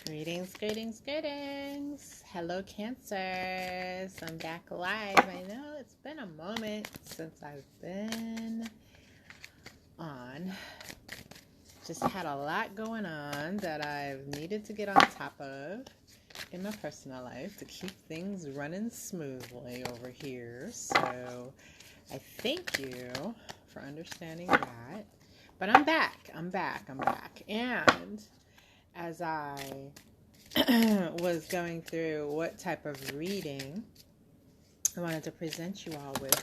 Greetings, greetings, greetings. Hello, Cancers. I'm back live. I know it's been a moment since I've been on. Just had a lot going on that I've needed to get on top of in my personal life to keep things running smoothly over here. So I thank you for understanding that. But I'm back. And as I was going through what type of reading I wanted to present you all with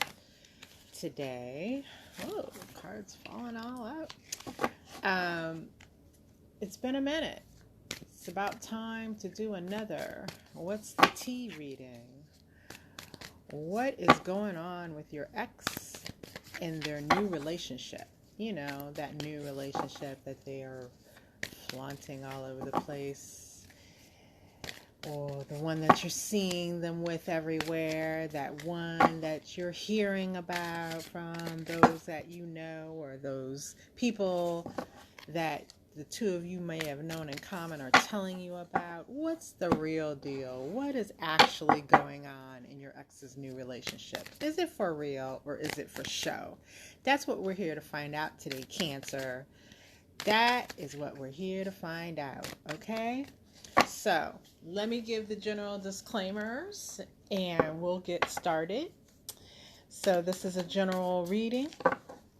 today. Oh, cards falling all out. It's been a minute. It's about time to do another What's the Tea reading. What is going on with your ex in their new relationship? You know, that new relationship that they are flaunting all over the place, or the one that you're seeing them with everywhere, that one that you're hearing about from those that you know, or those people that the two of you may have known in common are telling you about. What's the real deal? What is actually going on in your ex's new relationship? Is it for real or is it for show? That's what we're here to find out today, Cancer. That is what we're here to find out, okay? So, let me give the general disclaimers and we'll get started. So, this is a general reading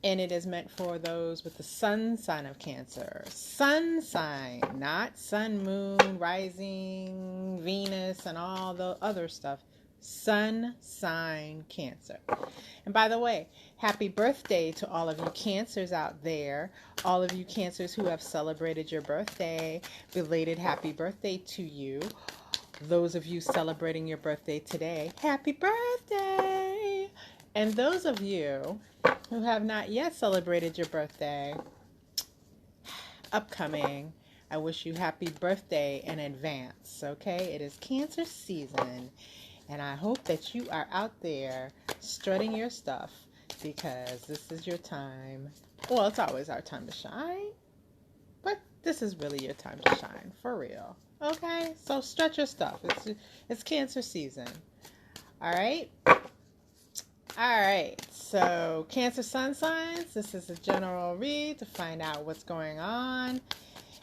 and it is meant for those with the sun sign of Cancer. Sun sign, not sun, moon, rising, Venus, and all the other stuff. Sun sign Cancer. And by the way, happy birthday to all of you Cancers out there. All of you Cancers who have celebrated your birthday. Belated happy birthday to you. Those of you celebrating your birthday today, happy birthday. And those of you who have not yet celebrated your birthday, upcoming, I wish you happy birthday in advance, okay? It is Cancer season. And I hope that you are out there strutting your stuff, because this is your time. Well, it's always our time to shine, but this is really your time to shine, for real. Okay? So strut your stuff. It's Cancer season. All right? All right. So Cancer sun signs, this is a general read to find out what's going on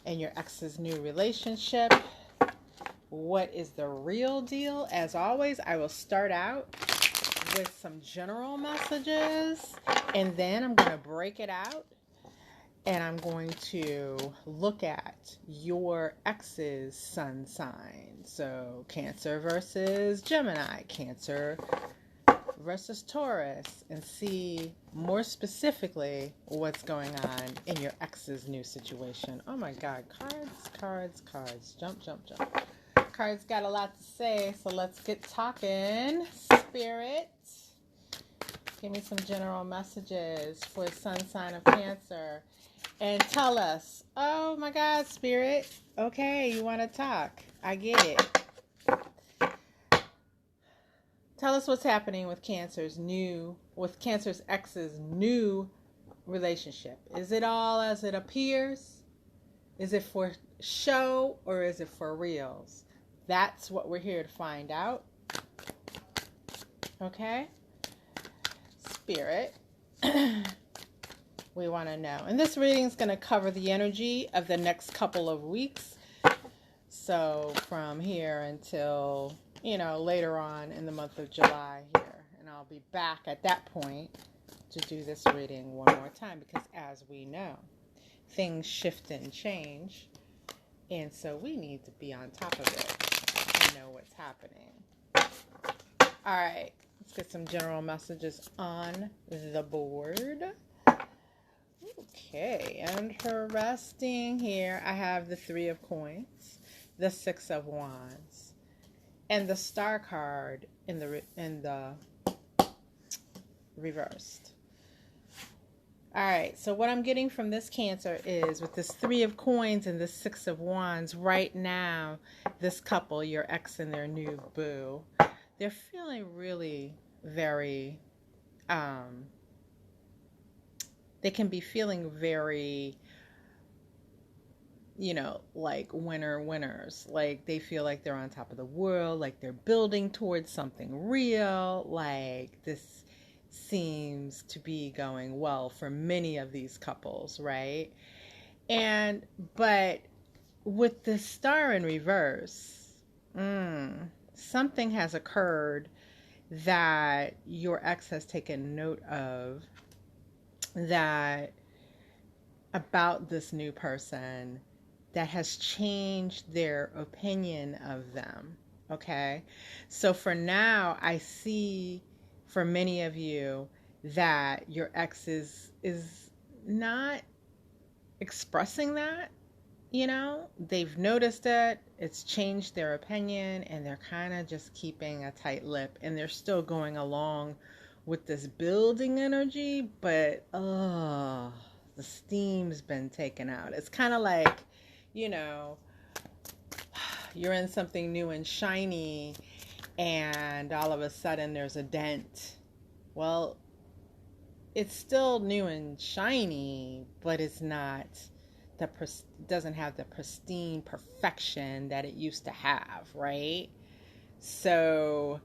in your ex's new relationship. What is the real deal? As always, I will start out with some general messages, and then I'm going to break it out, and I'm going to look at your ex's sun sign. So Cancer versus Gemini, Cancer versus Taurus, and see more specifically what's going on in your ex's new situation. Oh my God, cards. Jump. Cards got a lot to say, so let's get talking. Spirit, give me some general messages for the sun sign of Cancer. And tell us, oh my God, Spirit, okay, you want to talk. I get it. Tell us what's happening with Cancer's ex's new relationship. Is it all as it appears? Is it for show or is it for reals? That's what we're here to find out. Okay? Spirit, we want to know. And this reading is going to cover the energy of the next couple of weeks. So from here until, later on in the month of July here. And I'll be back at that point to do this reading one more time, because as we know, things shift and change. And so we need to be on top of it and know what's happening. All right, let's get some general messages on the board. Okay, interesting here. I have the Three of Coins, the Six of Wands, and the Star card in the reversed. All right, so what I'm getting from this Cancer is, with this Three of Coins and the Six of Wands, right now, this couple, your ex and their new boo, they're feeling really very, they can be feeling very, like winners. Like they feel like they're on top of the world, like they're building towards something real. Like this seems to be going well for many of these couples, right? But with the star in reverse, something has occurred that your ex has taken note of, that about this new person, that has changed their opinion of them. Okay. So for now, I see for many of you that your ex is not expressing that. They've noticed it, it's changed their opinion, and they're kind of just keeping a tight lip, and they're still going along with this building energy, but the steam's been taken out. It's kind of like, you're in something new and shiny, and all of a sudden there's a dent. Well, it's still new and shiny, but it's not doesn't have the pristine perfection that it used to have, right? So,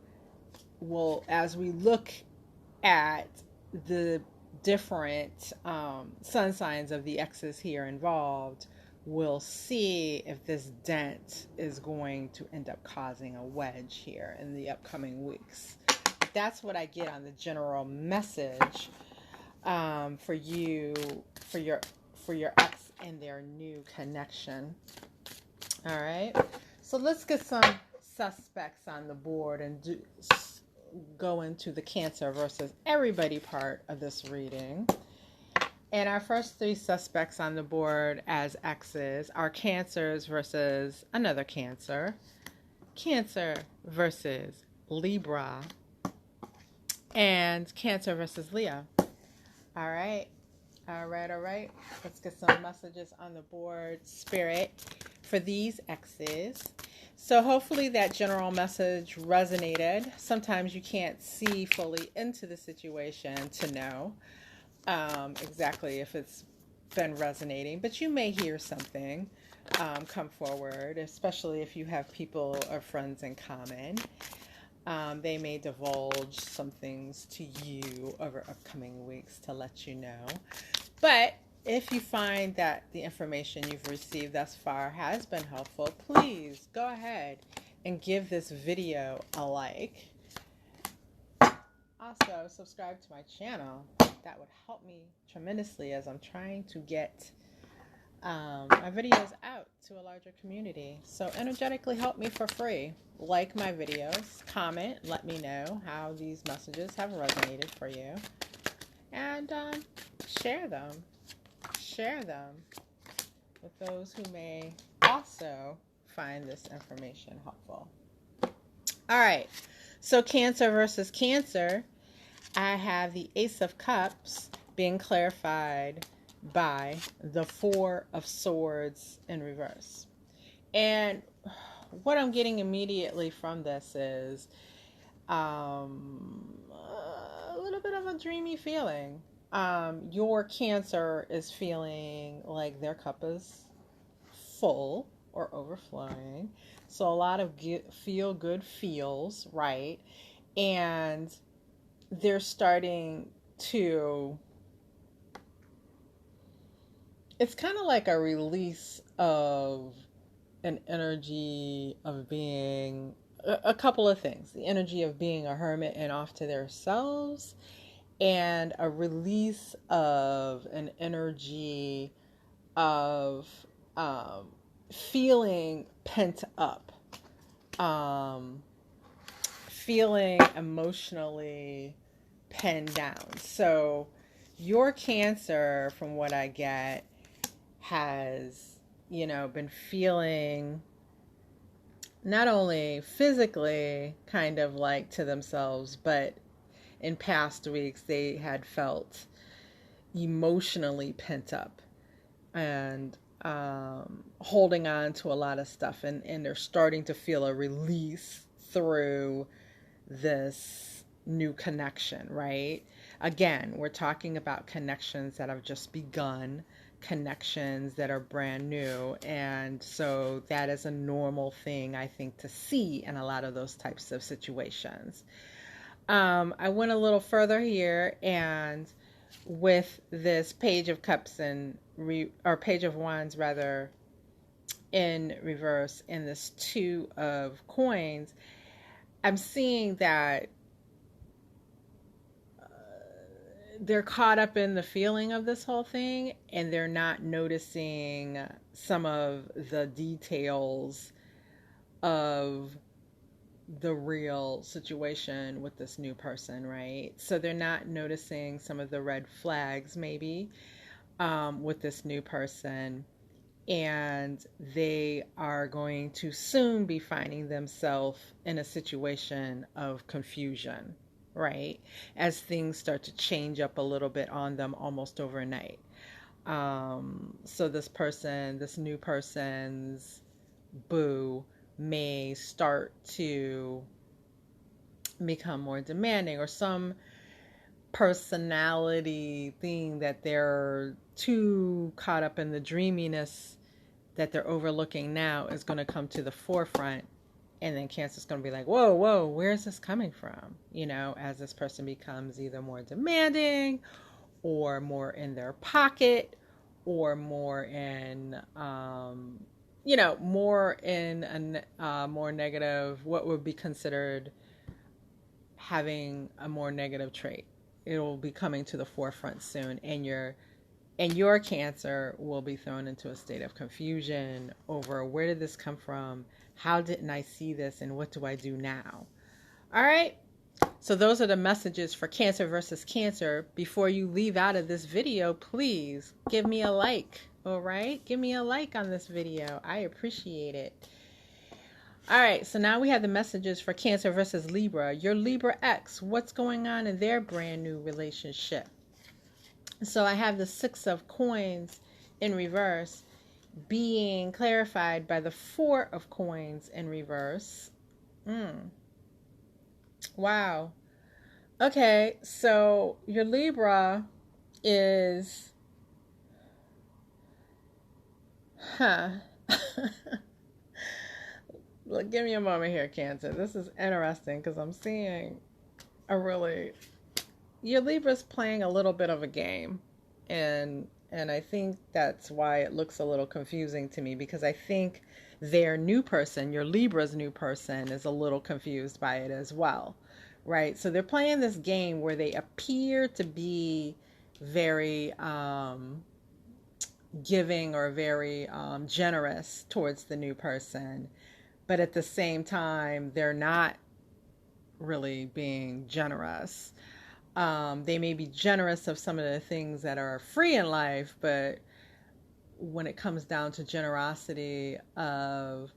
well, as we look at the different sun signs of the exes here involved, we'll see if this dent is going to end up causing a wedge here in the upcoming weeks. That's what I get on the general message for your ex and their new connection. All right, so let's get some suspects on the board and go into the Cancer versus everybody part of this reading. And our first three suspects on the board as exes are Cancers versus another Cancer, Cancer versus Libra, and Cancer versus Leo. All right. Let's get some messages on the board, Spirit, for these exes. So hopefully that general message resonated. Sometimes you can't see fully into the situation to know exactly if it's been resonating, but you may hear something come forward, especially if you have people or friends in common. They may divulge some things to you over upcoming weeks to let you know. But if you find that the information you've received thus far has been helpful, please go ahead and give this video a like. Also, subscribe to my channel. That would help me tremendously as I'm trying to get my videos out to a larger community. So energetically help me for free. Like my videos, comment, let me know how these messages have resonated for you, and share them with those who may also find this information helpful. All right, so Cancer versus Cancer, I have the Ace of Cups being clarified by the Four of Swords in reverse. And what I'm getting immediately from this is a little bit of a dreamy feeling. Your Cancer is feeling like their cup is full or overflowing. So a lot of feel good feels, right? And they're starting to, it's kind of like a release of an energy of being a couple of things. The energy of being a hermit and off to themselves, and a release of an energy of feeling pent up, feeling emotionally pinned down. So your Cancer, from what I get, has been feeling not only physically kind of like to themselves, but in past weeks they had felt emotionally pent up and holding on to a lot of stuff, and they're starting to feel a release through this new connection, right? Again, we're talking about connections that have just begun, connections that are brand new. And so that is a normal thing, I think, to see in a lot of those types of situations. I went a little further here, and with this Page of Cups or Page of Wands rather, in reverse, and this Two of Coins, I'm seeing that they're caught up in the feeling of this whole thing, and they're not noticing some of the details of the real situation with this new person, right? So they're not noticing some of the red flags maybe with this new person, and they are going to soon be finding themselves in a situation of confusion, right? As things start to change up a little bit on them almost overnight. So this new person's boo may start to become more demanding, or some personality thing that they're too caught up in the dreaminess that they're overlooking now is going to come to the forefront. And then Cancer's going to be like, whoa, where's this coming from? You know, as this person becomes either more demanding or more in their pocket, or more in, more in a more negative, what would be considered having a more negative trait. It will be coming to the forefront soon, and your Cancer will be thrown into a state of confusion over, where did this come from? How didn't I see this? And what do I do now? All right. So those are the messages for Cancer versus Cancer. Before you leave out of this video, please give me a like. All right. Give me a like on this video. I appreciate it. All right. So now we have the messages for Cancer versus Libra. Your Libra ex, what's going on in their brand new relationship? So I have the Six of Coins in reverse being clarified by the Four of Coins in reverse. Wow. Okay, so your Libra is... Look, give me a moment here, Cancer. This is interesting because I'm seeing your Libra's playing a little bit of a game, and I think that's why it looks a little confusing to me, because I think their new person, your Libra's new person, is a little confused by it as well, right? So they're playing this game where they appear to be very giving or very generous towards the new person, but at the same time, they're not really being generous. They may be generous of some of the things that are free in life, but when it comes down to generosity of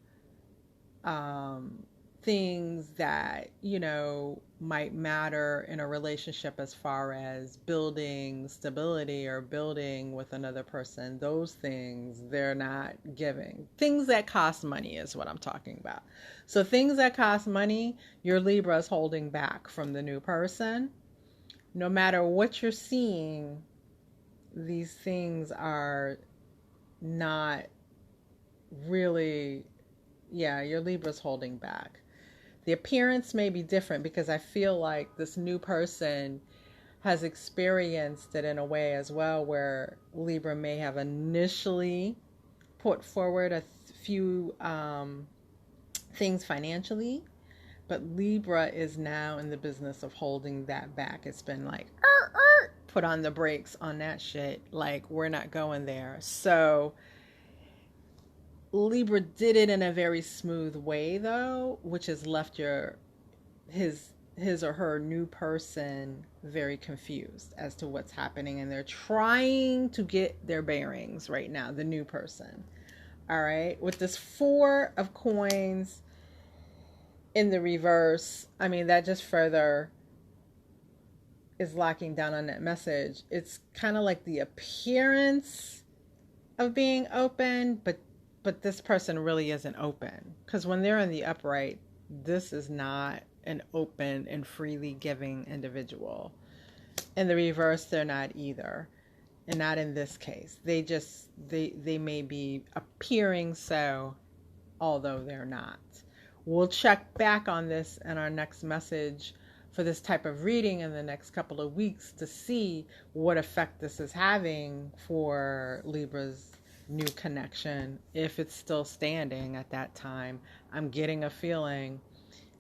things that, might matter in a relationship, as far as building stability or building with another person, those things they're not giving. Things that cost money is what I'm talking about. So things that cost money, your Libra is holding back from the new person. No matter what you're seeing, these things are not really, your Libra's holding back. The appearance may be different, because I feel like this new person has experienced it in a way as well, where Libra may have initially put forward a few things financially, but Libra is now in the business of holding that back. It's been like, put on the brakes on that shit. Like, we're not going there. So Libra did it in a very smooth way, though, which has left his or her new person very confused as to what's happening, and they're trying to get their bearings right now, the new person. All right, with this Four of Coins in the reverse, I mean, that just further is locking down on that message. It's kind of like the appearance of being open, but this person really isn't open, because when they're in the upright, this is not an open and freely giving individual. In the reverse, they're not either. and not in this case. They may be appearing so, although they're not. We'll check back on this in our next message for this type of reading in the next couple of weeks to see what effect this is having for Libra's new connection, if it's still standing at that time. I'm getting a feeling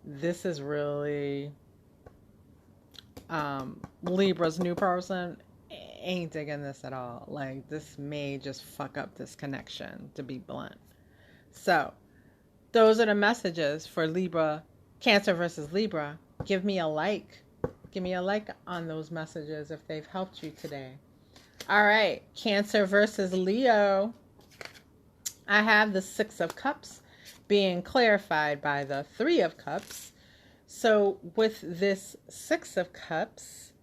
this is really Libra's new person ain't digging this at all. Like, this may just fuck up this connection, to be blunt. So those are the messages for Libra, Cancer versus Libra. Give me a like. Give me a like on those messages if they've helped you today. All right, Cancer versus Leo. I have the Six of Cups being clarified by the Three of Cups. So with this Six of Cups,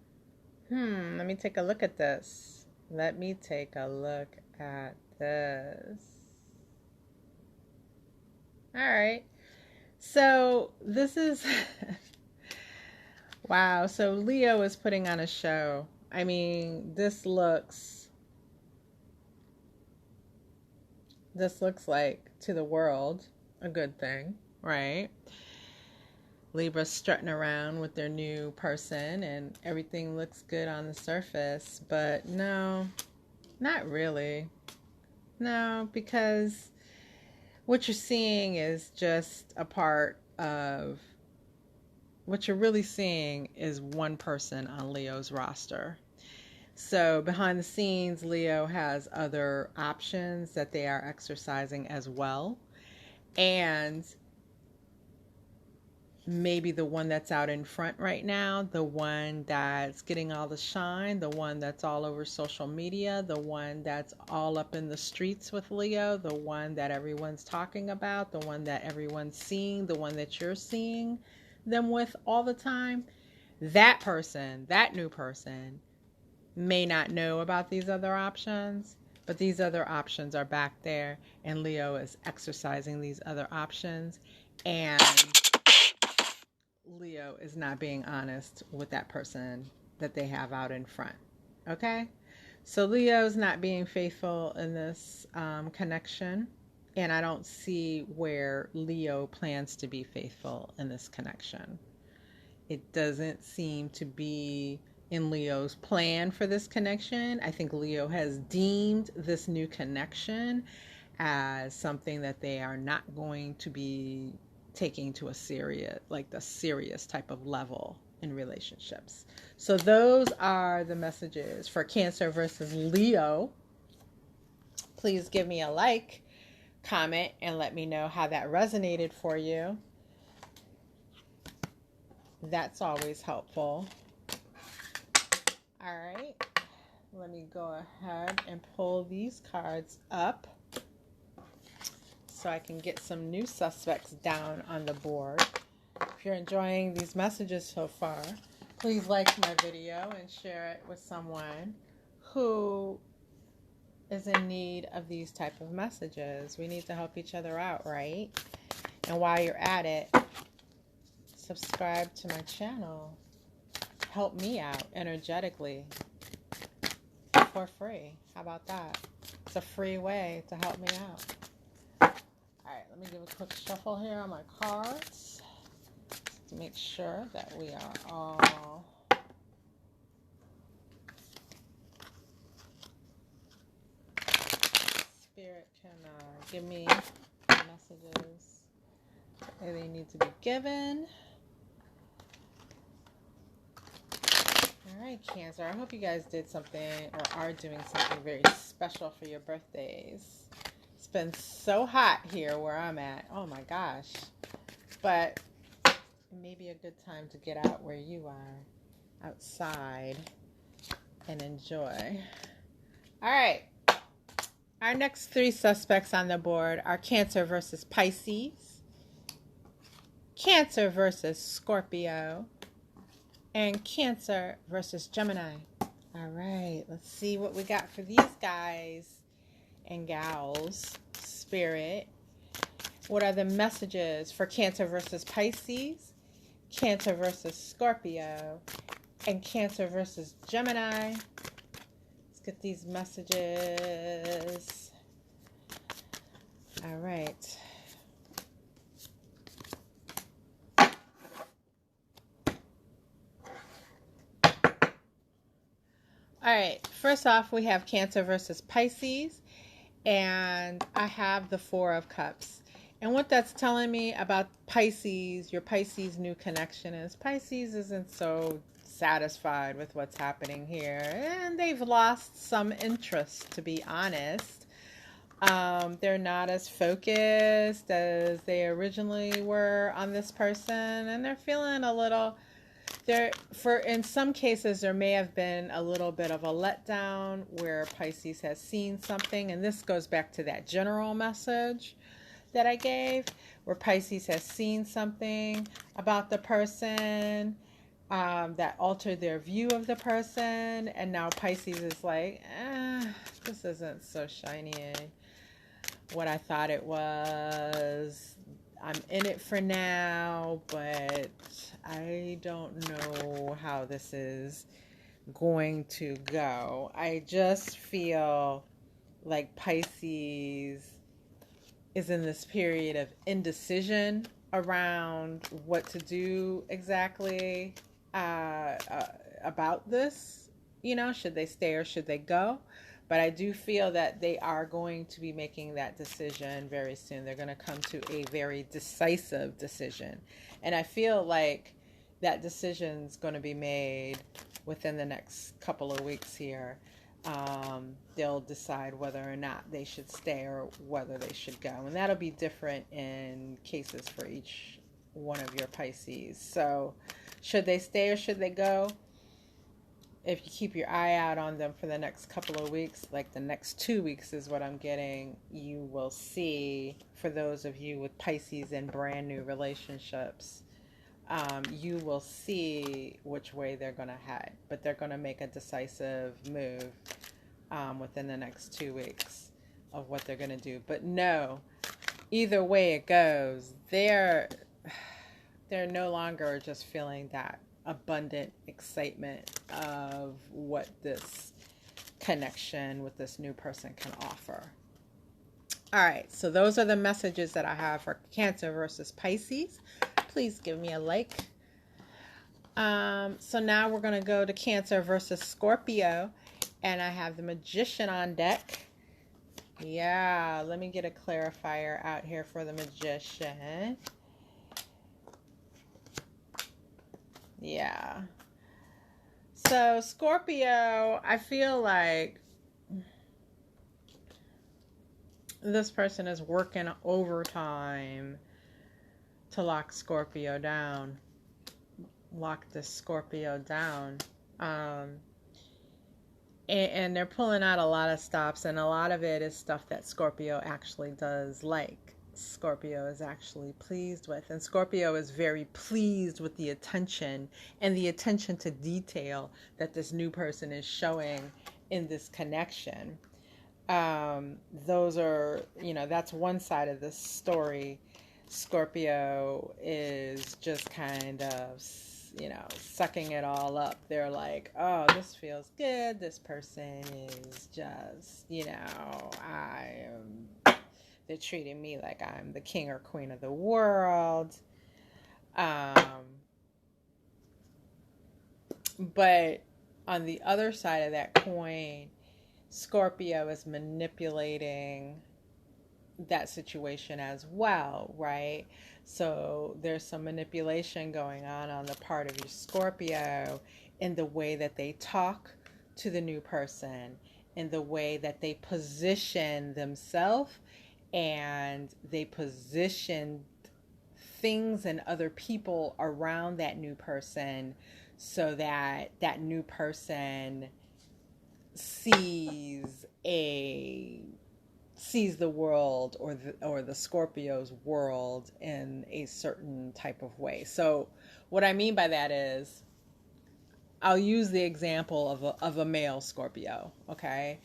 let me take a look at this. Let me take a look at this. All right. So this is, wow. So Leo is putting on a show. I mean, this looks like, to the world, a good thing, right? Libra's strutting around with their new person and everything looks good on the surface, but no, not really. No, because what you're seeing is just a part of, what you're really seeing is one person on Leo's roster. So behind the scenes, Leo has other options that they are exercising as well. And maybe the one that's out in front right now, the one that's getting all the shine, the one that's all over social media, the one that's all up in the streets with Leo, the one that everyone's talking about, the one that everyone's seeing, the one that you're seeing them with all the time, that person, that new person, may not know about these other options, but these other options are back there, and Leo is exercising these other options, and Leo is not being honest with that person that they have out in front. Okay? So Leo's not being faithful in this connection, and I don't see where Leo plans to be faithful in this connection. It doesn't seem to be in Leo's plan for this connection. I think Leo has deemed this new connection as something that they are not going to be taking to a serious type of level in relationships. So those are the messages for Cancer versus Leo. Please give me a like, comment, and let me know how that resonated for you. That's always helpful. All right, let me go ahead and pull these cards up so I can get some new suspects down on the board. If you're enjoying these messages so far, please like my video and share it with someone who is in need of these type of messages. We need to help each other out, right? And while you're at it, subscribe to my channel. Help me out energetically for free. How about that? It's a free way to help me out. All right, let me give a quick shuffle here on my cards to make sure that we are all Spirit can give me messages that they need to be given. All right, Cancer, I hope you guys did something or are doing something very special for your birthdays. It's been so hot here where I'm at. Oh my gosh. But it may be a good time to get out where you are, outside, and enjoy. All right. Our next three suspects on the board are Cancer versus Pisces, Cancer versus Scorpio, and Cancer versus Gemini. All right, let's see what we got for these guys and gals. Spirit, what are the messages for Cancer versus Pisces, Cancer versus Scorpio, and Cancer versus Gemini? Let's get these messages. All right. All right, first off, we have Cancer versus Pisces, and I have the Four of Cups. And what that's telling me about Pisces, your Pisces new connection, is Pisces isn't so satisfied with what's happening here, and they've lost some interest, to be honest. They're not as focused as they originally were on this person, and they're feeling a little... in some cases, there may have been a little bit of a letdown where Pisces has seen something, and this goes back to that general message that I gave, where Pisces has seen something about the person that altered their view of the person, and now Pisces is like, this isn't so shiny what I thought it was. I'm in it for now, but I don't know how this is going to go. I just feel like Pisces is in this period of indecision around what to do exactly about this. You know, should they stay or should they go? But I do feel that they are going to be making that decision very soon. They're going to come to a very decisive decision. And I feel like that decision's going to be made within the next couple of weeks here. They'll decide whether or not they should stay or whether they should go. And that'll be different in cases for each one of your Pisces. So should they stay or should they go? If you keep your eye out on them for the next couple of weeks, like the next 2 weeks is what I'm getting, you will see, for those of you with Pisces in brand new relationships, you will see which way they're going to head. But they're going to make a decisive move within the next 2 weeks of what they're going to do. But no, either way it goes, they're no longer just feeling that abundant excitement of what this connection with this new person can offer. All right, so those are the messages that I have for Cancer versus Pisces. Please give me a like. So now we're going to go to Cancer versus Scorpio, and I have the Magician on deck. Yeah, let me get a clarifier out here for the Magician. Yeah. So Scorpio, I feel like this person is working overtime to lock Scorpio down. Lock this Scorpio down. And they're pulling out a lot of stops, and a lot of it is stuff that Scorpio actually does like. Scorpio is actually pleased with, and Scorpio is very pleased with the attention and the attention to detail that this new person is showing in this connection. Those are, that's one side of the story. Scorpio is just kind of, sucking it all up. They're like, oh, this feels good. This person is just, they're treating me like I'm the king or queen of the world. But on the other side of that coin, Scorpio is manipulating that situation as well, right? So there's some manipulation going on the part of your Scorpio in the way that they talk to the new person, in the way that they position themselves, and they position things and other people around that new person so that that new person sees the world or the Scorpio's world in a certain type of way. So what I mean by that is, I'll use the example of a male Scorpio, okay?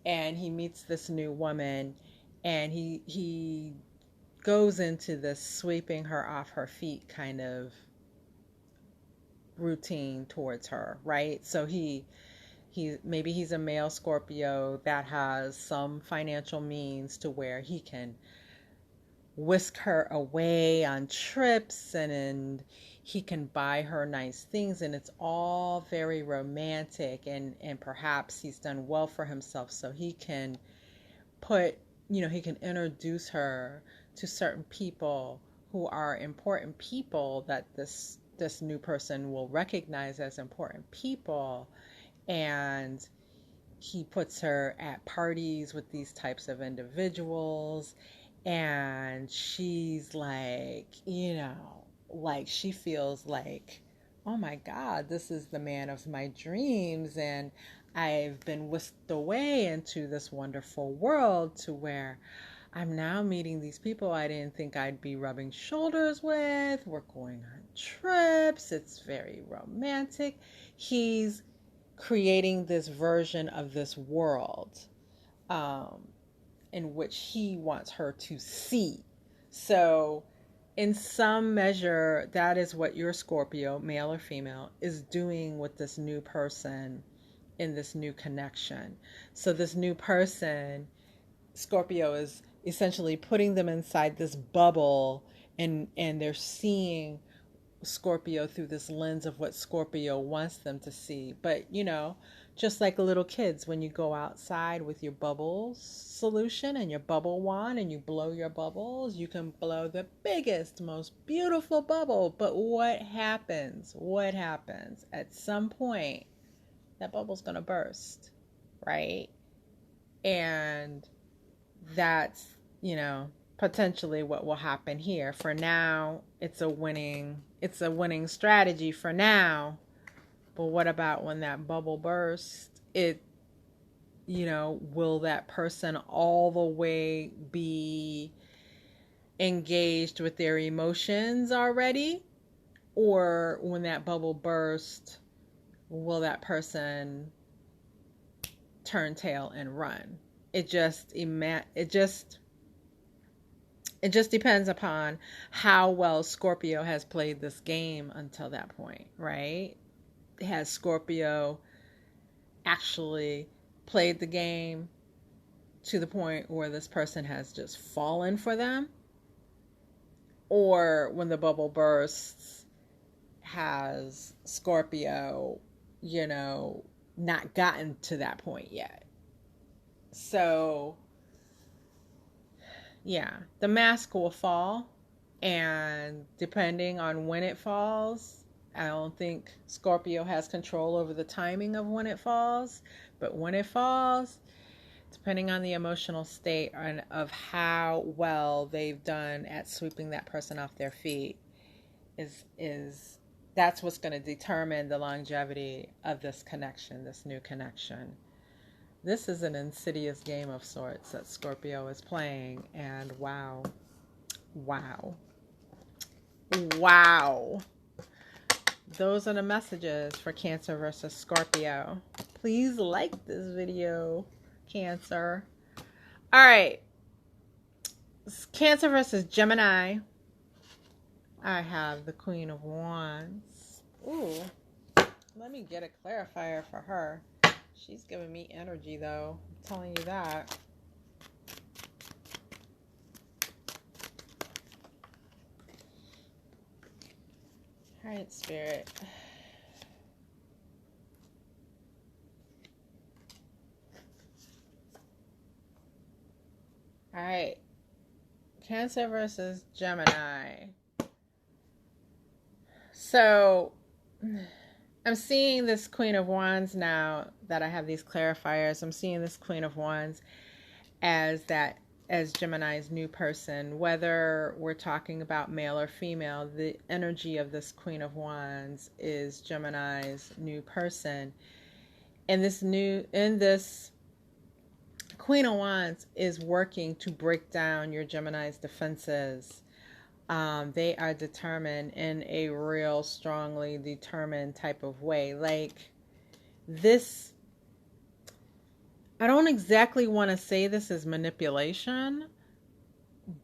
And he meets this new woman, and he goes into this sweeping her off her feet kind of routine towards her, right? So he Maybe he's a male Scorpio that has some financial means to where he can whisk her away on trips, and he can buy her nice things, and it's all very romantic, and perhaps he's done well for himself, so he can he can introduce her to certain people who are important people that this new person will recognize as important people, and he puts her at parties with these types of individuals, and she's like, like she feels like, oh my God, this is the man of my dreams, and I've been whisked away into this wonderful world to where I'm now meeting these people I didn't think I'd be rubbing shoulders with. We're going on trips. It's very romantic. He's creating this version of this world in which he wants her to see. So in some measure, that is what your Scorpio, male or female, is doing with this new person in this new connection. So this new person, Scorpio, is essentially putting them inside this bubble, and they're seeing Scorpio through this lens of what Scorpio wants them to see. But just like little kids, when you go outside with your bubbles solution and your bubble wand and you blow your bubbles, you can blow the biggest, most beautiful bubble. But what happens? At some point, that bubble's going to burst, right? And that's, potentially what will happen here. For now, it's a winning strategy for now. But what about when that bubble bursts? Will that person all the way be engaged with their emotions already? Or when that bubble bursts, will that person turn tail and run? It just depends upon how well Scorpio has played this game until that point, right? Has Scorpio actually played the game to the point where this person has just fallen for them? Or when the bubble bursts, has Scorpio, not gotten to that point yet? So, yeah, the mask will fall, and depending on when it falls, I don't think Scorpio has control over the timing of when it falls, but when it falls, depending on the emotional state and of how well they've done at sweeping that person off their feet, that's what's going to determine the longevity of this connection, this new connection. This is an insidious game of sorts that Scorpio is playing, and wow. Those are the messages for Cancer versus Scorpio. Please like this video, Cancer. All right. Cancer versus Gemini. I have the Queen of Wands. Ooh. Let me get a clarifier for her. She's giving me energy, though. I'm telling you that. All right, Spirit. All right. Cancer versus Gemini. So, I'm seeing this Queen of Wands now that I have these clarifiers. I'm seeing this Queen of Wands as Gemini's new person. Whether we're talking about male or female, the energy of this Queen of Wands is Gemini's new person. And this Queen of Wands is working to break down your Gemini's defenses. They are determined in a real strongly determined type of way. Like this, I don't exactly want to say this is manipulation,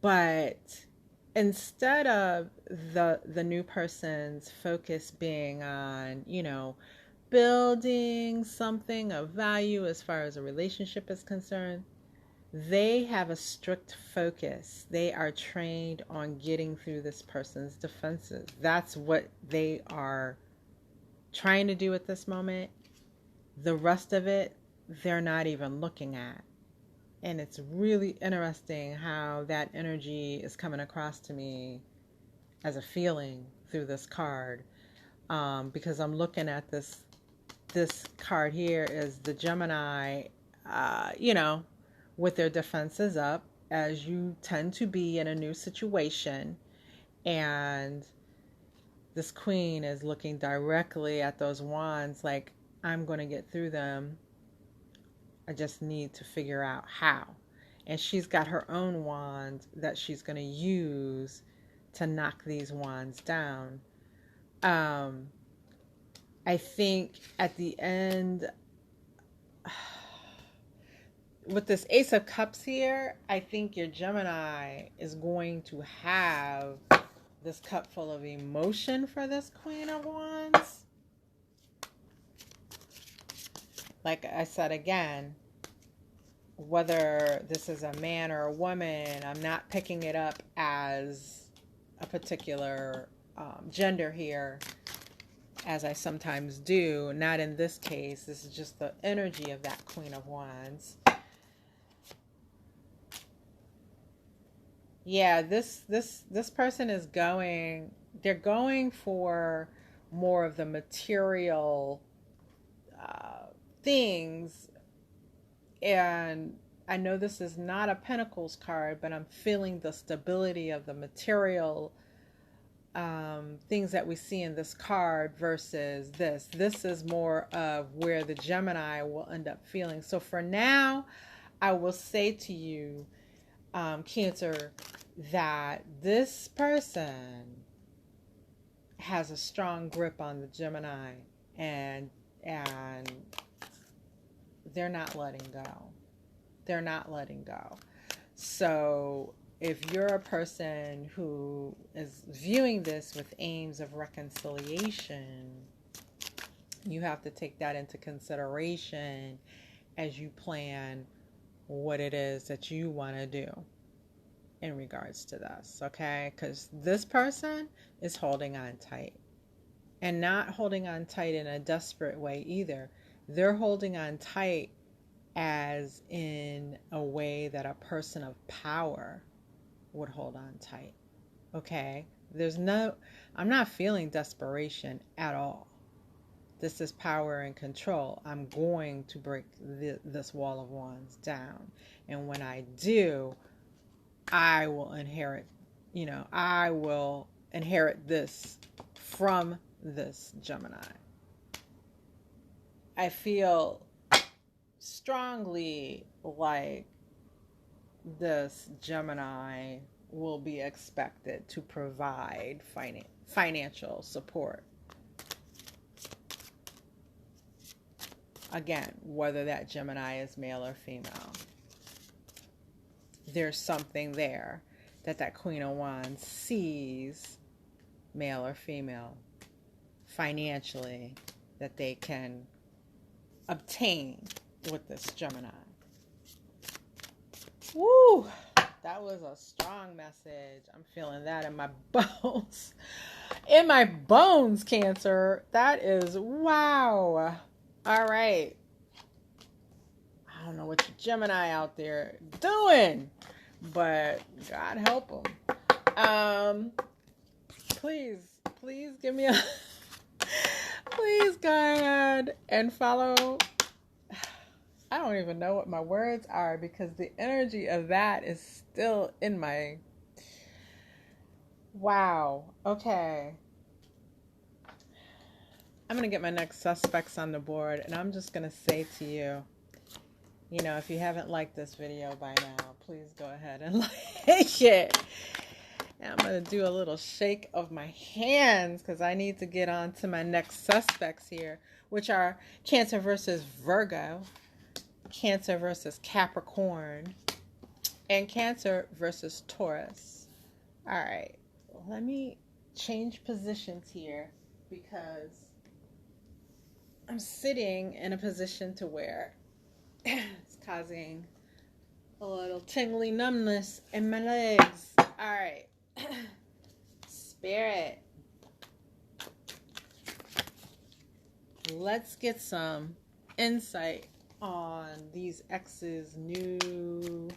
but instead of the new person's focus being on, building something of value as far as a relationship is concerned, they have a strict focus. They are trained on getting through this person's defenses. That's what they are trying to do at this moment. The rest of it, they're not even looking at. And it's really interesting how that energy is coming across to me as a feeling through this card. Because I'm looking at this card here is the Gemini, with their defenses up, as you tend to be in a new situation. And this queen is looking directly at those wands like, I'm going to get through them. I just need to figure out how. And she's got her own wand that she's going to use to knock these wands down. I think at the end, with this Ace of Cups here, I think your Gemini is going to have this cup full of emotion for this Queen of Wands. Like I said again, whether this is a man or a woman, I'm not picking it up as a particular gender here, as I sometimes do. Not in this case. This is just the energy of that Queen of Wands. Yeah, this person is they're going for more of the material things. And I know this is not a Pentacles card, but I'm feeling the stability of the material things that we see in this card versus this. This is more of where the Gemini will end up feeling. So for now, I will say to you, Cancer, that this person has a strong grip on the Gemini, and they're not letting go. They're not letting go. So if you're a person who is viewing this with aims of reconciliation, you have to take that into consideration as you plan what it is that you want to do in regards to this, okay? Because this person is holding on tight, and not holding on tight in a desperate way either. They're holding on tight as in a way that a person of power would hold on tight, okay? I'm not feeling desperation at all. This is power and control. I'm going to break this wall of wands down. And when I do, I will inherit this from this Gemini. I feel strongly like this Gemini will be expected to provide financial support. Again, whether that Gemini is male or female, there's something there that Queen of Wands sees, male or female, financially, that they can obtain with this Gemini. Woo! That was a strong message. I'm feeling that in my bones. In my bones, Cancer. That is wow. All right. I don't know what your Gemini out there doing, but God help them. Please give me a... Please go ahead and follow. I don't even know what my words are, because the energy of that is still in my... Wow. Okay. I'm going to get my next suspects on the board, and I'm just going to say to you, if you haven't liked this video by now, please go ahead and like it. And I'm going to do a little shake of my hands, because I need to get on to my next suspects here, which are Cancer versus Virgo, Cancer versus Capricorn, and Cancer versus Taurus. All right, let me change positions here, because I'm sitting in a position to where it's causing a little tingly numbness in my legs. All right. Spirit. Let's get some insight on these exes' new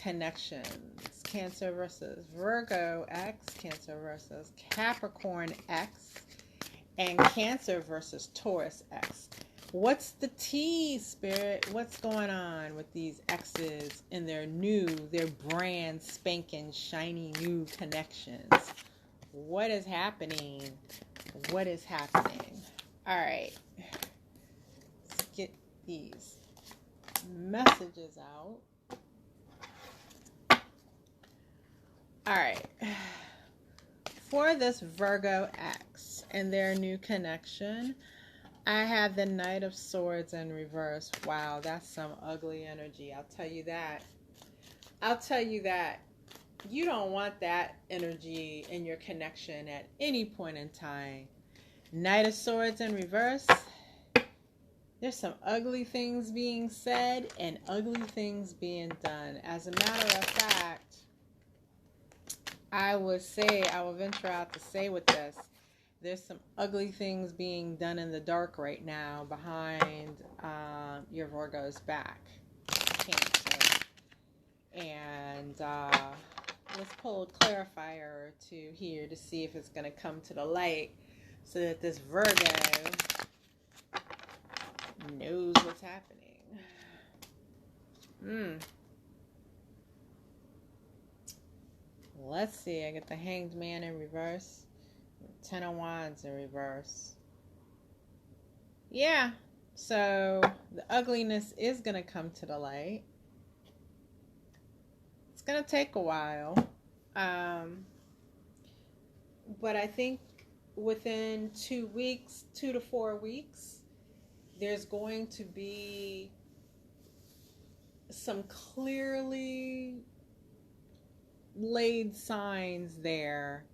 connections. Cancer versus Virgo X, Cancer versus Capricorn X, and Cancer versus Taurus X. What's the tea, Spirit? What's going on with these exes and their brand spanking, shiny new connections? What is happening? What is happening? All right. Let's get these messages out. All right. For this Virgo X and their new connection, I have the Knight of Swords in reverse. Wow, that's some ugly energy. I'll tell you that. You don't want that energy in your connection at any point in time. Knight of Swords in reverse. There's some ugly things being said and ugly things being done. As a matter of fact, I will venture out to say with this, there's some ugly things being done in the dark right now behind your Virgo's back, Cancer. And let's pull a clarifier or two here to see if it's going to come to the light so that this Virgo knows what's happening. Let's see. I get the Hanged Man in reverse. Ten of Wands in reverse. Yeah. So the ugliness is going to come to the light. It's going to take a while. But I think within 2 weeks, 2 to 4 weeks, there's going to be some clearly laid signs there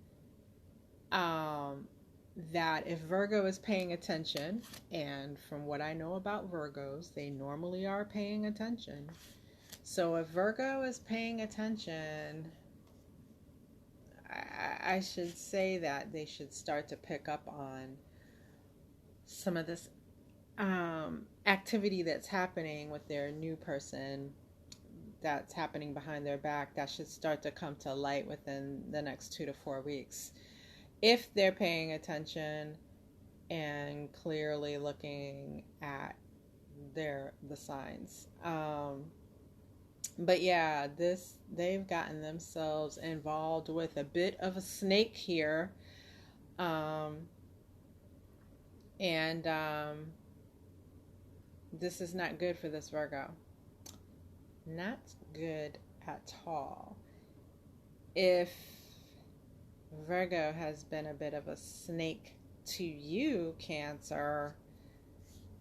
that if Virgo is paying attention, and from what I know about Virgos, they normally are paying attention. So if Virgo is paying attention, I should say that they should start to pick up on some of this activity that's happening with their new person, that's happening behind their back. That should start to come to light within the next 2 to 4 weeks, if they're paying attention and clearly looking at the signs. But yeah, they've gotten themselves involved with a bit of a snake here, and this is not good for this Virgo. Not good at all. If Virgo has been a bit of a snake to you, Cancer,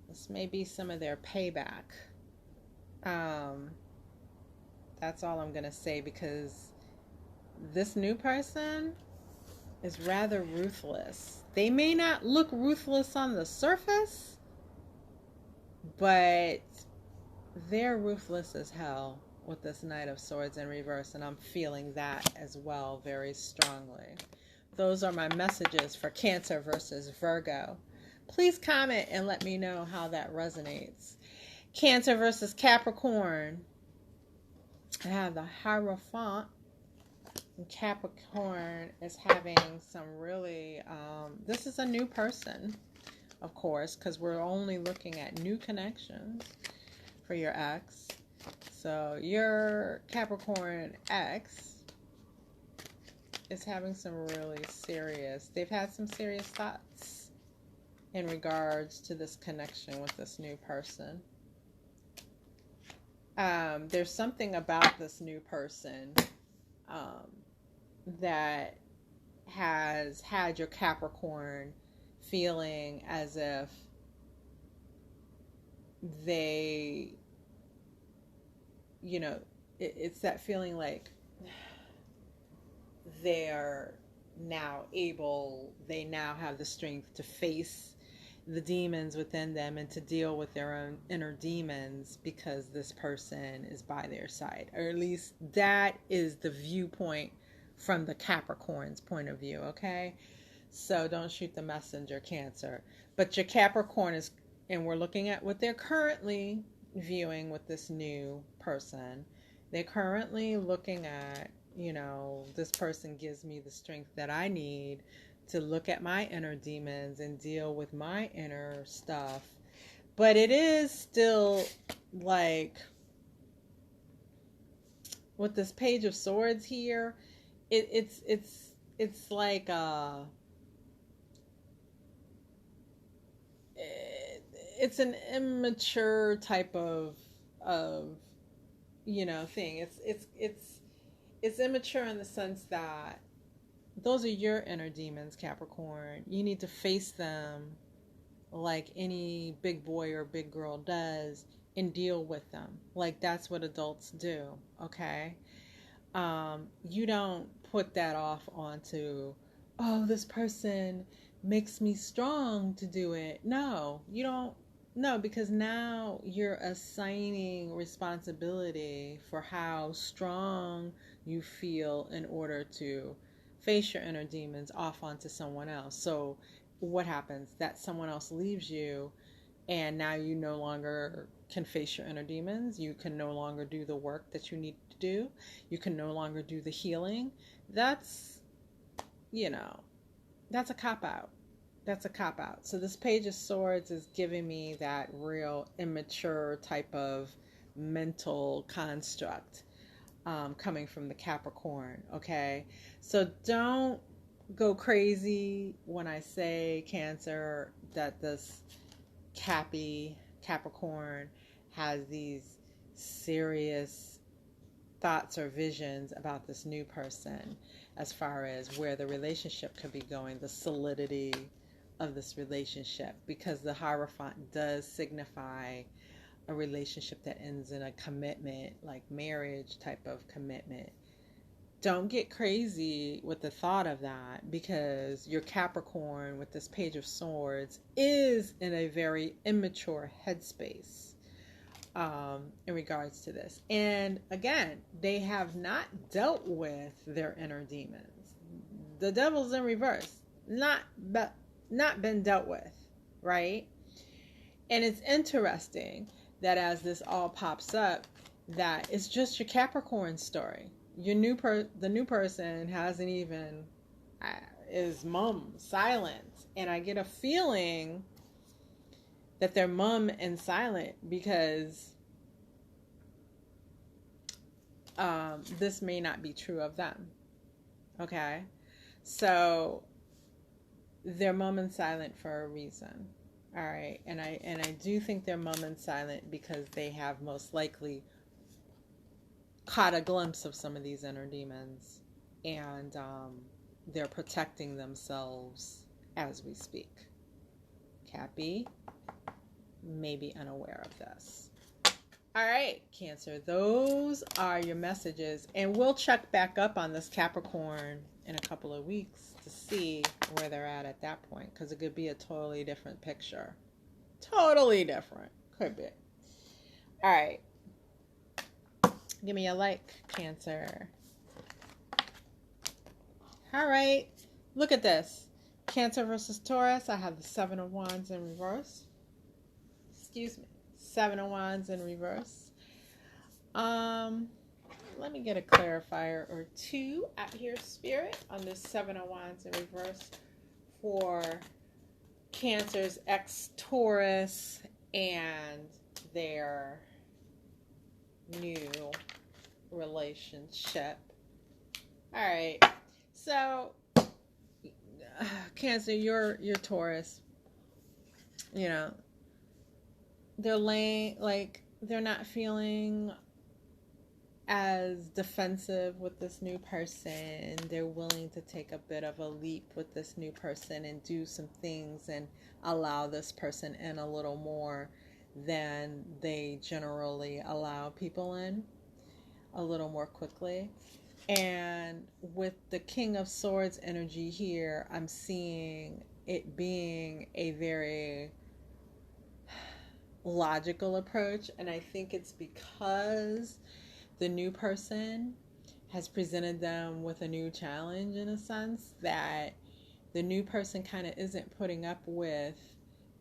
this may be some of their payback. That's all I'm going to say, because this new person is rather ruthless. They may not look ruthless on the surface, but they're ruthless as hell with this Knight of Swords in reverse, and I'm feeling that as well very strongly. Those are my messages for Cancer versus Virgo. Please comment and let me know how that resonates. Cancer versus Capricorn. I have the Hierophant, and Capricorn is having some really, this is a new person, of course, because we're only looking at new connections for your ex. So your Capricorn ex is having some really serious, they've had some serious thoughts in regards to this connection with this new person. There's something about this new person that has had your Capricorn feeling as if they, it's that feeling like they now have the strength to face the demons within them and to deal with their own inner demons because this person is by their side. Or at least that is the viewpoint from the Capricorn's point of view, okay? So don't shoot the messenger, Cancer. But your Capricorn is, and we're looking at what they're currently viewing with this new person. They're currently looking at, you know, this person gives me the strength that I need to look at my inner demons and deal with my inner stuff. But it is still like, with this Page of Swords here, it's like it's an immature type of you know, thing. It's immature in the sense that those are your inner demons, Capricorn. You need to face them like any big boy or big girl does and deal with them. Like that's what adults do, okay? You don't put that off onto, oh, this person makes me strong to do it. No, you don't. No, because now you're assigning responsibility for how strong you feel in order to face your inner demons off onto someone else. So what happens? That someone else leaves you, and now you no longer can face your inner demons. You can no longer do the work that you need to do. You can no longer do the healing. That's, you know, that's a cop-out. That's a cop-out. So this Page of Swords is giving me that real immature type of mental construct coming from the Capricorn, okay? So don't go crazy when I say, Cancer, that this Capricorn has these serious thoughts or visions about this new person as far as where the relationship could be going, the solidity of this relationship, because the Hierophant does signify a relationship that ends in a commitment, like marriage type of commitment. Don't get crazy with the thought of that, because your Capricorn with this Page of Swords is in a very immature headspace in regards to this. And again, they have not dealt with their inner demons. The devil's in reverse, not been dealt with, right? And it's interesting that as this all pops up, that it's just your Capricorn story. The new person hasn't even is mum, silent, and I get a feeling that they're mum and silent because this may not be true of them. Okay, so they're mum and silent for a reason. All right, and I do think they're mum and silent because they have most likely caught a glimpse of some of these inner demons, and they're protecting themselves as we speak. Cappy may be unaware of this. All right, Cancer, those are your messages, and we'll check back up on this Capricorn in a couple of weeks to see where they're at that point, because it could be a totally different picture. Totally different. Could be. All right. Give me a like, Cancer. All right. Look at this. Cancer versus Taurus. I have the Seven of Wands in reverse. Excuse me. Seven of Wands in reverse. Let me get a clarifier or two out here, Spirit, on this Seven of Wands in reverse for Cancer's ex-Taurus and their new relationship. All right. So, Cancer, you're Taurus. You know, they're not feeling as defensive with this new person. They're willing to take a bit of a leap with this new person and do some things and allow this person in a little more than they generally allow people in, a little more quickly. And with the King of Swords energy here, I'm seeing it being a very logical approach. And I think it's because the new person has presented them with a new challenge, in a sense, that the new person kind of isn't putting up with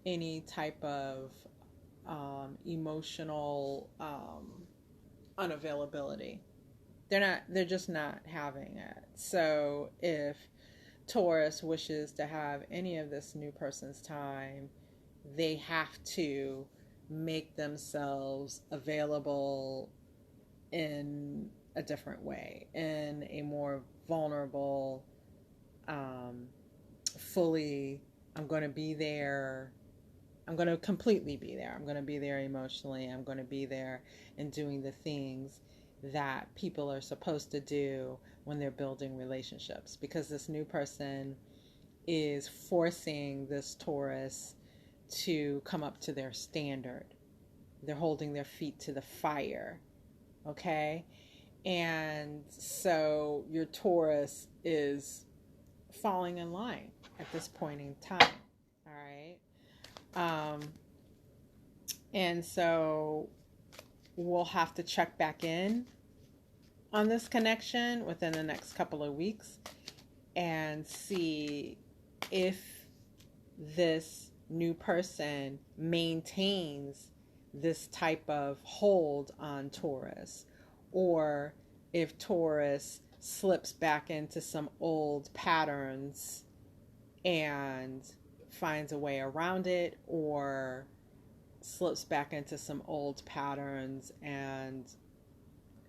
any type of emotional unavailability. They're just not having it. So if Taurus wishes to have any of this new person's time, they have to make themselves available in a different way, in a more vulnerable, fully, I'm going to be there. I'm going to completely be there. I'm going to be there emotionally. I'm going to be there and doing the things that people are supposed to do when they're building relationships, because this new person is forcing this Taurus to come up to their standard. They're holding their feet to the fire. Okay? And so your Taurus is falling in line at this point in time. All right? And so we'll have to check back in on this connection within the next couple of weeks and see if this new person maintains this type of hold on Taurus, or if Taurus slips back into some old patterns and finds a way around it, or slips back into some old patterns and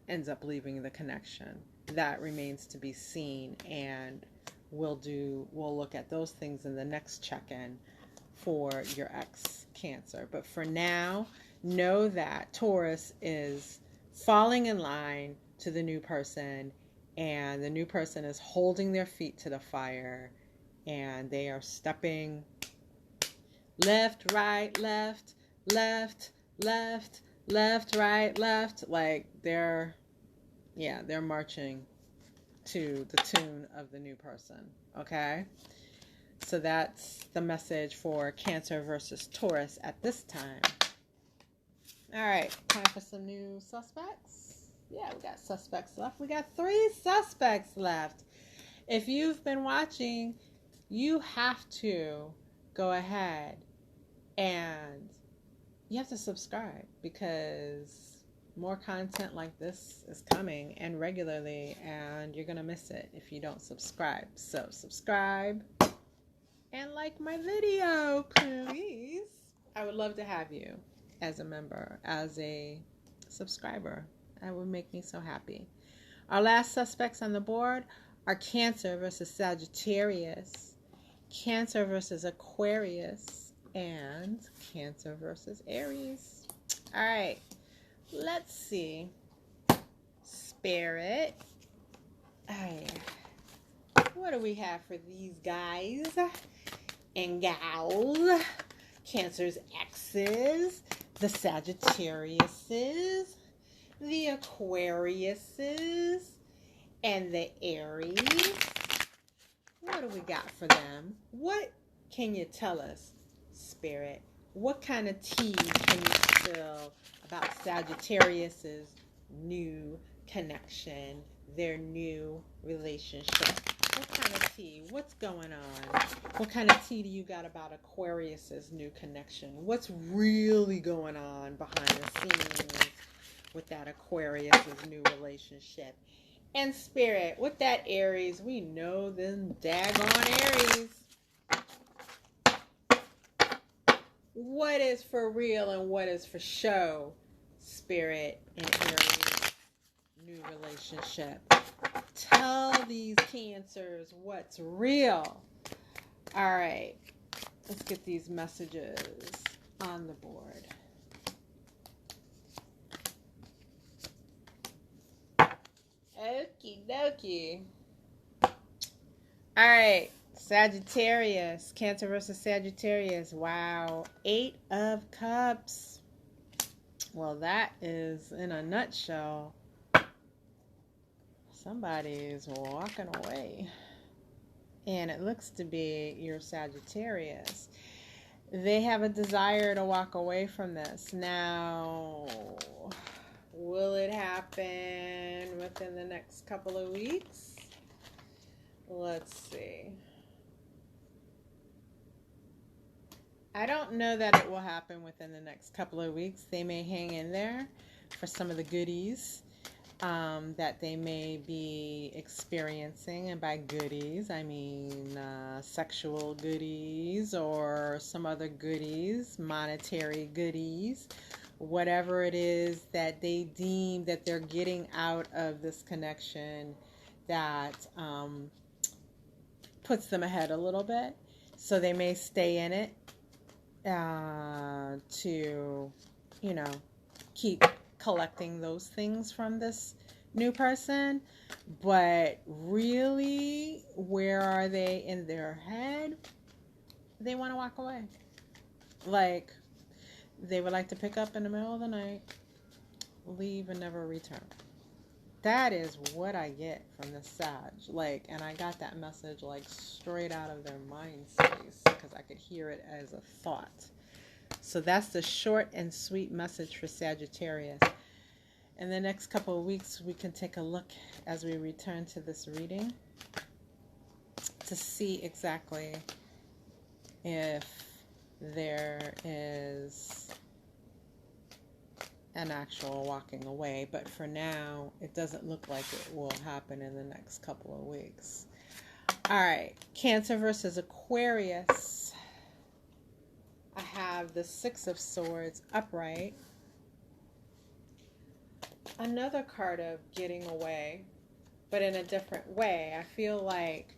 ends up leaving the connection. That remains to be seen, and we'll look at those things in the next check-in for your ex Cancer. But for now, know that Taurus is falling in line to the new person, and the new person is holding their feet to the fire, and they are stepping left, right, left, left, left, left, right, left. Like they're marching to the tune of the new person. Okay? So that's the message for Cancer versus Taurus at this time. All right, time for some new suspects. Yeah, we got suspects left. We got 3 suspects left. If you've been watching, you have to go ahead and you have to subscribe, because more content like this is coming, and regularly, and you're going to miss it if you don't subscribe. So subscribe and like my video, please. I would love to have you as a member, as a subscriber. That would make me so happy. Our last suspects on the board are Cancer versus Sagittarius, Cancer versus Aquarius, and Cancer versus Aries. All right, let's see. Spirit. All right. What do we have for these guys and gals? Cancer's exes, the Sagittariuses, the Aquariuses, and the Aries. What do we got for them? What can you tell us, Spirit? What kind of tea can you spill about Sagittarius's new connection, their new relationship? What kind of tea? What's going on? What kind of tea do you got about Aquarius's new connection? What's really going on behind the scenes with that Aquarius's new relationship? And Spirit, with that Aries, we know them daggone Aries. What is for real and what is for show, Spirit and Aries new relationship? Tell these Cancers what's real. All right, let's get these messages on the board. Okie dokie. All right, Sagittarius, Cancer versus Sagittarius. Wow, 8 of Cups. Well, that is, in a nutshell, somebody is walking away. and it looks to be your Sagittarius. They have a desire to walk away from this. Now, will it happen within the next couple of weeks? Let's see. I don't know that it will happen within the next couple of weeks. They may hang in there for some of the goodies that they may be experiencing. And by goodies, I mean sexual goodies or some other goodies, monetary goodies, whatever it is that they deem that they're getting out of this connection that puts them ahead a little bit. So they may stay in it to, you know, keep collecting those things from this new person. But really, where are they in their head? They want to walk away. Like, they would like to pick up in the middle of the night, leave, and never return. That is what I get from the Sag. Like, and I got that message like straight out of their mind space because I could hear it as a thought. So that's the short and sweet message for Sagittarius. In the next couple of weeks, we can take a look as we return to this reading to see exactly if there is an actual walking away. But for now, it doesn't look like it will happen in the next couple of weeks. All right, Cancer versus Aquarius. I have the Six of Swords upright. Another card of getting away, but in a different way. I feel like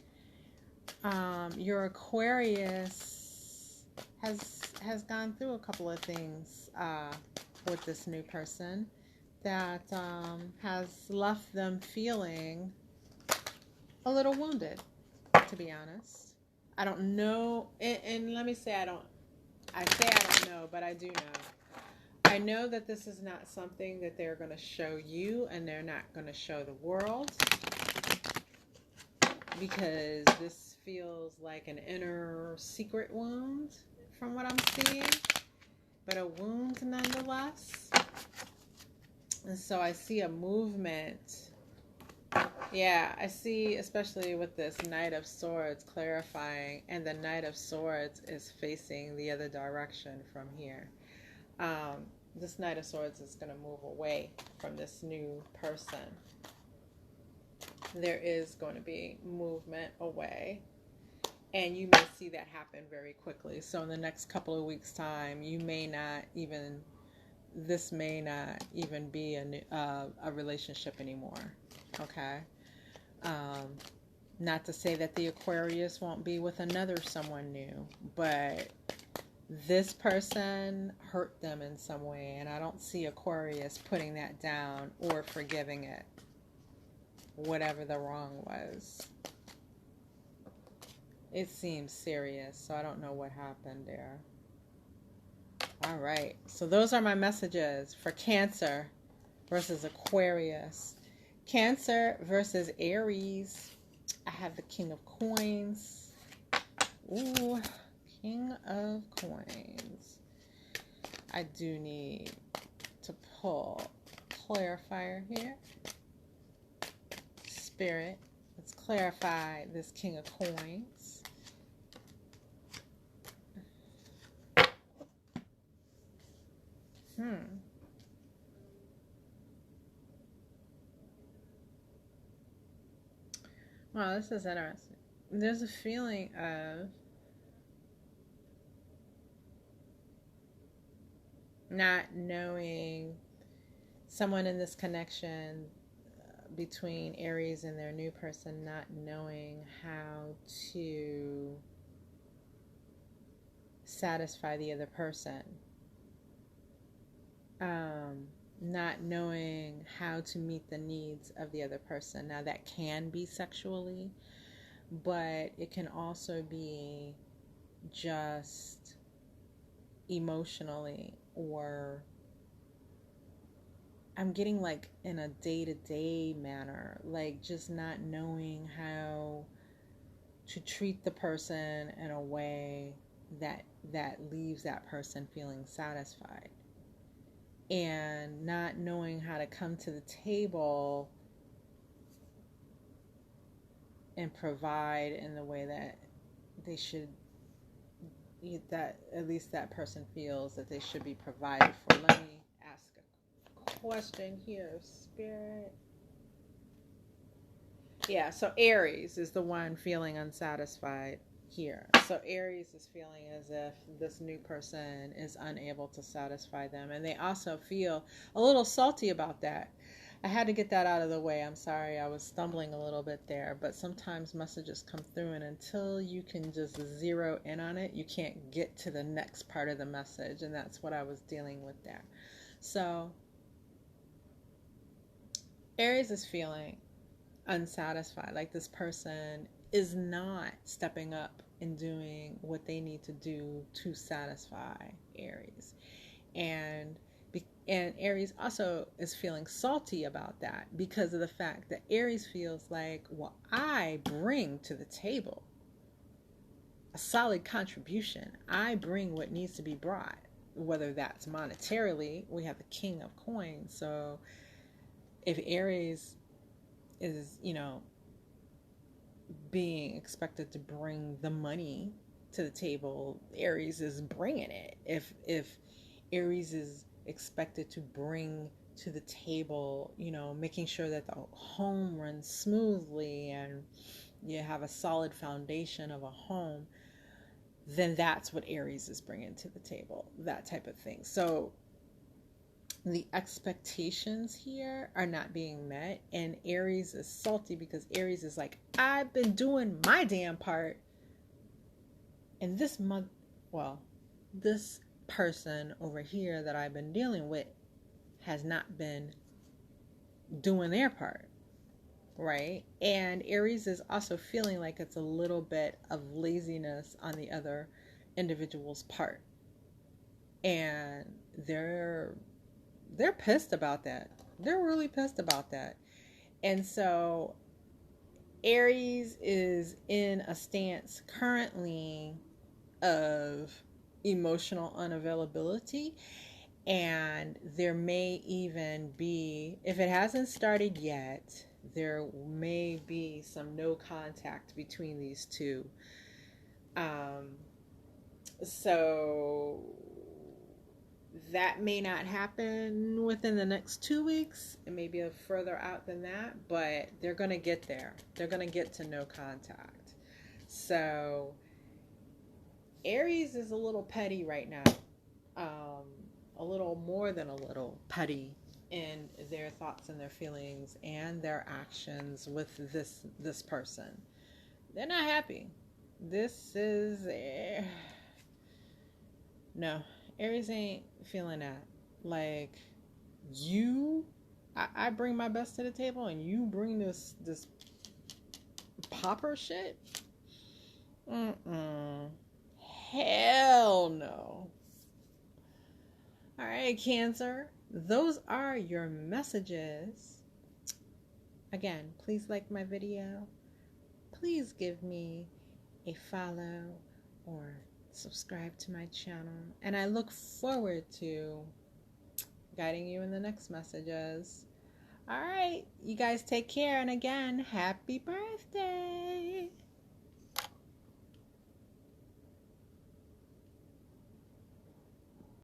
your Aquarius has gone through a couple of things with this new person that has left them feeling a little wounded, to be honest. I don't know, and let me say I don't know, but I do know. I know that this is not something that they're going to show you and they're not going to show the world, because this feels like an inner secret wound from what I'm seeing, but a wound nonetheless. And so I see a movement. Yeah, I see, especially with this Knight of Swords clarifying, and the Knight of Swords is facing the other direction from here. This Knight of Swords is going to move away from this new person. There is going to be movement away, and you may see that happen very quickly. So in the next couple of weeks' time, this may not even be a relationship anymore. Okay. Not to say that the Aquarius won't be with someone new, but this person hurt them in some way, and I don't see Aquarius putting that down or forgiving it, whatever the wrong was. It seems serious, so I don't know what happened there. All right, so those are my messages for Cancer versus Aquarius. Cancer versus Aries. I have the King of Coins. Ooh, King of Coins. I do need to pull clarifier here. Spirit, let's clarify this King of Coins. Wow, this is interesting. There's a feeling of not knowing someone in this connection between Aries and their new person, not knowing how to satisfy the other person. Not knowing how to meet the needs of the other person. Now that can be sexually, but it can also be just emotionally, or I'm getting like in a day-to-day manner, like just not knowing how to treat the person in a way that leaves that person feeling satisfied, and not knowing how to come to the table and provide in the way that they should, that at least that person feels that they should be provided for. Let me ask a question here, Spirit. Yeah, so Aries is the one feeling unsatisfied here. So Aries is feeling as if this new person is unable to satisfy them. And they also feel a little salty about that. I had to get that out of the way. I'm sorry, I was stumbling a little bit there. But sometimes messages come through, and until you can just zero in on it, you can't get to the next part of the message. And that's what I was dealing with there. So Aries is feeling unsatisfied, like this person is not stepping up and doing what they need to do to satisfy Aries. And Aries also is feeling salty about that because of the fact that Aries feels like, well, I bring to the table a solid contribution. I bring what needs to be brought, whether that's monetarily. We have the King of Coins. So if Aries is, being expected to bring the money to the table, Aries is bringing it. If Aries is expected to bring to the table, making sure that the home runs smoothly and you have a solid foundation of a home, then that's what Aries is bringing to the table, that type of thing. So the expectations here are not being met, and Aries is salty because Aries is like, I've been doing my damn part, and this person over here that I've been dealing with has not been doing their part, right? And Aries is also feeling like it's a little bit of laziness on the other individual's part, and they're pissed about that. They're really pissed about that. And so Aries is in a stance currently of emotional unavailability. And there may even be, if it hasn't started yet, there may be some no contact between these two. So that may not happen within the next 2 weeks. It may be further out than that, but they're going to get there. They're going to get to no contact. So Aries is a little petty right now. A little more than a little petty in their thoughts and their feelings and their actions with this person. They're not happy. This is no, Aries ain't feeling that. Like, I bring my best to the table and you bring this popper shit? Hell no. All right, Cancer. Those are your messages. Again, please like my video. Please give me a follow or subscribe to my channel. And I look forward to guiding you in the next messages. All right, you guys take care. And again, happy birthday.